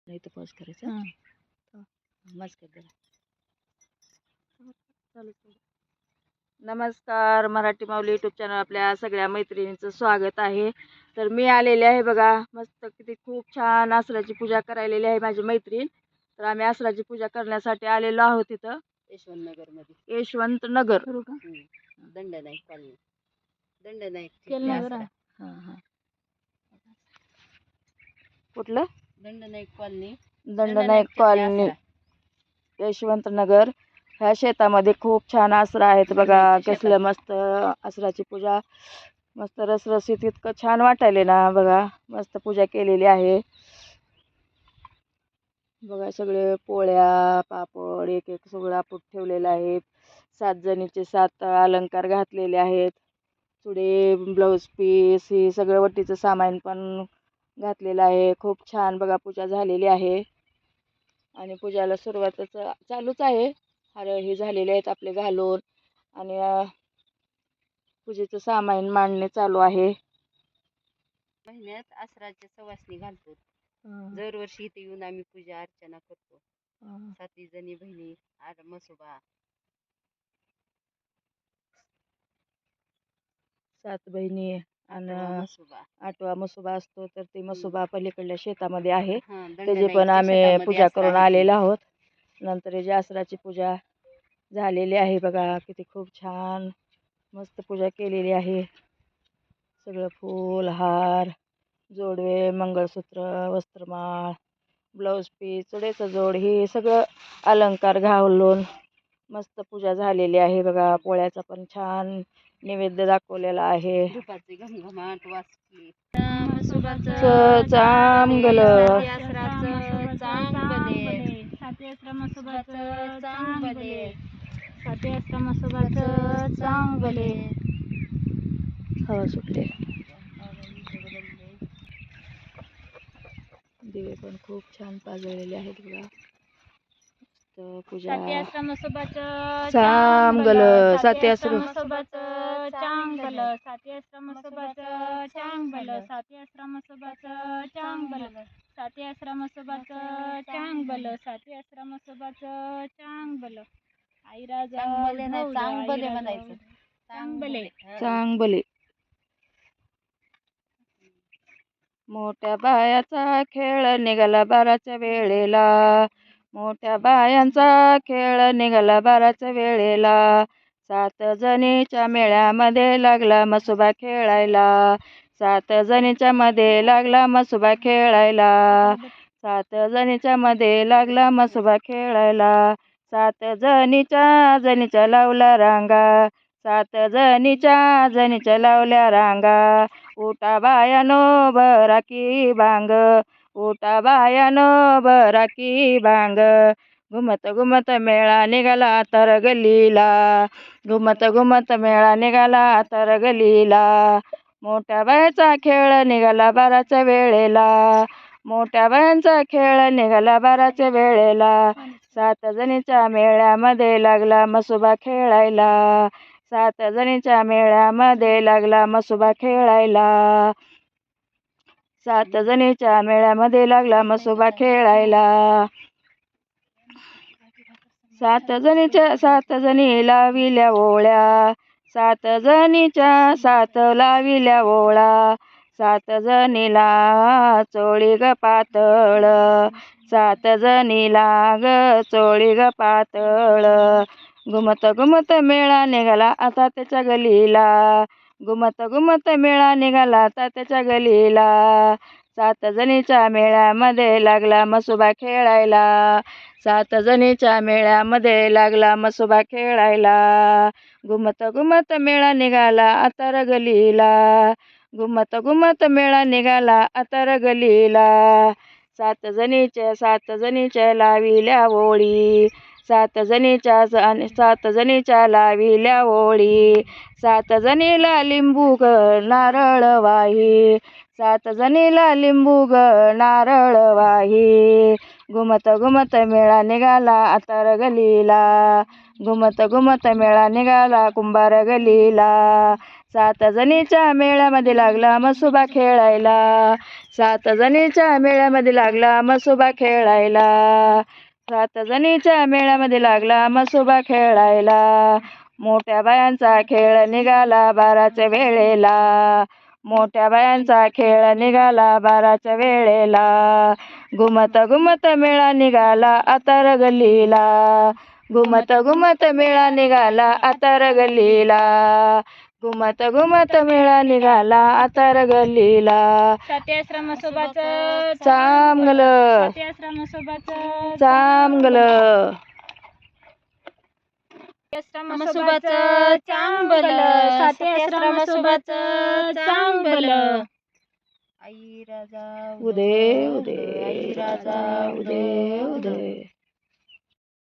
नाही तर पॉज करायचा. नमस्कार करा. नमस्कार, मराठी माऊली यूट्यूब चॅनल आपल्या सगळ्या मैत्रिणींचं स्वागत आहे. तर मी आलेले आहे बघा, मस्त किती खूप छान आसराची पूजा करायलेली आहे माझी मैत्रीण. तर आम्ही आसराची पूजा करण्यासाठी आलेलो आहोत इथं यशवंतनगर मध्ये. यशवंतनगर दंडनाईक कॉलनी. दंडनाईक कुठलं दंडनाईक कॉलनी. दंडनाईक कॉलनी यशवंतनगर. ह्या शेतामध्ये खूप छान आसरा आहेत बघा. कसलं मस्त आसराची पूजा, मस्त रसरशीत इतकं छान वाटायले ना बघा. मस्त पूजा केलेली आहे बघा. सगळे पोळ्या पापड एक एक सगळं आपण ठेवलेलं आहे. 7 जणीचे 7 अलंकार घातलेले आहेत. चुडे, ब्लाऊज पीस, हे सगळं वटीचं सामान पण घातलेलं आहे. खूप छान बघा पूजा झालेली आहे. आणि पूजाला सुरुवातच चालूच आहे. हार हे झालेले आहेत आपले घालून. आणि पूजेचं सामान मांडणे चालू आहे. महिन्यात आसराच्या सवासणी घालतो. दरवर्षी इथे येऊन आम्ही पूजा अर्चना करतो. 7 जणी बहिणी मसोबा 7 बहिणी आणि 8वा मसोबा असतो. तर ते मसोबा पलीकडल्या शेतामध्ये आहे. त्याची पण आम्ही पूजा करून आलेलो आहोत. नंतर जी आसराची पूजा झालेली आहे बघा. किती खूप छान मस्त पूजा केलेली आहे. सगळं फूल हार जोडवे मंगळसूत्र वस्त्रमाळ ब्लाऊज पीस चुड्याचं जोड हे सगळं अलंकार घालून मस्त पूजा झालेली आहे बघा. पोळ्याचा पण छान नैवेद्य दाखवलेला आहे. घमघमाट वासकी चांगल चांगले हवा सुटले. दिवे पण खूप छान पाजळलेले आहेत बघा. पूजा चांगल साती चांगले. मोठ्या बायाचा खेळ निघाला बाराच्या वेळेला. मोठ्या बायांचा खेळ निघाला बाराच्या वेळेला. 7 जणीच्या मेळ्यामध्ये लागला मसोबा खेळायला. 7 जणीच्या मध्ये लागला मसोबा खेळायला. 7 जणीच्या मध्ये लागला मसोबा खेळायला. 7 जणीच्या लावला रांगा. 7 जणीच्या लावल्या रांगा. उठा बायानो बराकी बांग. उठा बायानो बराकी बांग. घुमत घुमत मेळा निघाला तर गलीला. घुमत घुमत मेळा निघाला तर गलीला. मोठ्या बायाचा खेळ निघाला बाराच्या वेळेला. मोठ्या बायांचा खेळ निघाला बाराच्या वेळेला. 7 जणीच्या मेळ्यामध्ये लागला मसोबा खेळायला. 7 जणीच्या मेळ्यामध्ये लागला मसोबा खेळायला. 7 जणीच्या मेळ्यामध्ये लागला मसोबा खेळायला. 7 जणी लाविल्या ओळ्या. 7 जणीच्या 7 लाविल्या ओळा. 7 जणीला चोळी ग पातळ. 7 जणीला ग चोळी ग पातळ. घुमत घुमत मेळा निघाला आता त्याच्या गलीला. घुमत घुमत मेळा निघाला आता त्याच्या गलीला. 7 जणीच्या मेळ्यामध्ये लागला मसोबा खेळायला. 7 जणीच्या मेळ्यामध्ये लागला मसोबा खेळायला. घुमत घुमत मेळा निघाला आता गलीला. घुमत घुमत मेळा निघाला आता गलीला. 7 जणीच्या लाविल्या ओळी. 7 जणीच्या लाविल्या ओळी. 7 जणीला लिंबू ग नारळ वाही. 7 जणीला लिंबू ग नारळ वाही. घुमत घुमत मेळा निघाला आता गलीला. घुमत घुमत मेळा निघाला कुंभार गलीला. सात जणीच्या मेळ्यामध्ये लागला मसोबा खेळायला. सात जणीच्या मेळ्यामध्ये लागला मसोबा खेळायला. सात जणीच्या मेळ्यामध्ये लागला मसोबा खेळायला. मोठ्या बायांचा खेळ निघाला 12च्या वेळेला. मोठ्या बायांचा खेळ निघाला 12च्या वेळेला. घुमत घुमत मेळा निघाला आतार गल्लीला. घुमत घुमत मेळा निघाला आतार गल्लीला. घुमत घुमत मेळा निघाला आतार गल्लीला. साती आश्रमासोबाचं चांगलं साती आश्रमासोबाचं चांगलं. आश्रमासोबाचं चांगलं. साती आश्रमासोबाचं चांगलं. आई राजा उदे उदे आई राजा उदे उदे.